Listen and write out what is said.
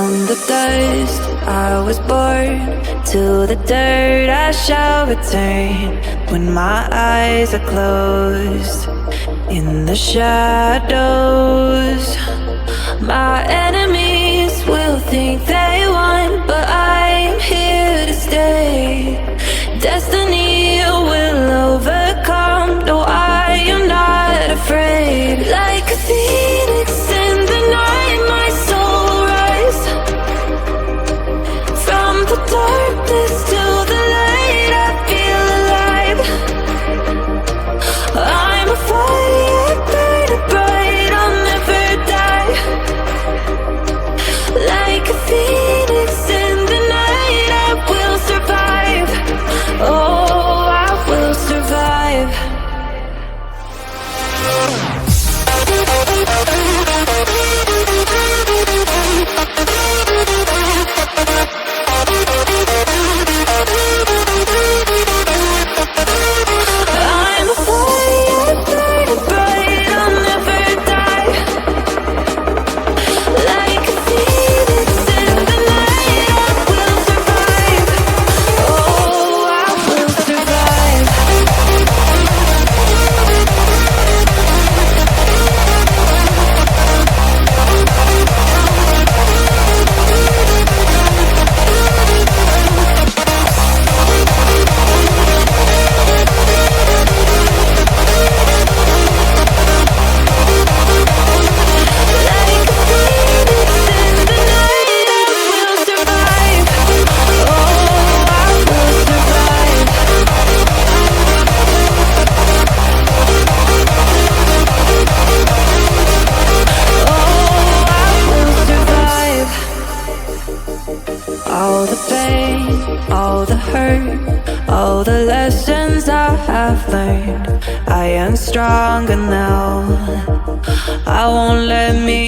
From the dust I was born, to the dirt I shall return. When my eyes are closed, in the shadows, my enemies will think they won, but I'm here to stay. Destiny will overcome. No, I am not afraid. Like a phoenix in the night, my soul rise. From the darkness to the light, I feel alive. I'm a fire burning bright, I'll never die. Like a phoenix in the night, I will survive. Oh, I will survive. I'm a fire burning bright, I'll never die. Like a phoenix in the night, I will survive. Oh, I will survive. Like a phoenix in the night, I will survive. Oh, I will survive. Oh, I will survive. All the pain, all the hurt, all the lessons I have learned, I am stronger now. I won't let me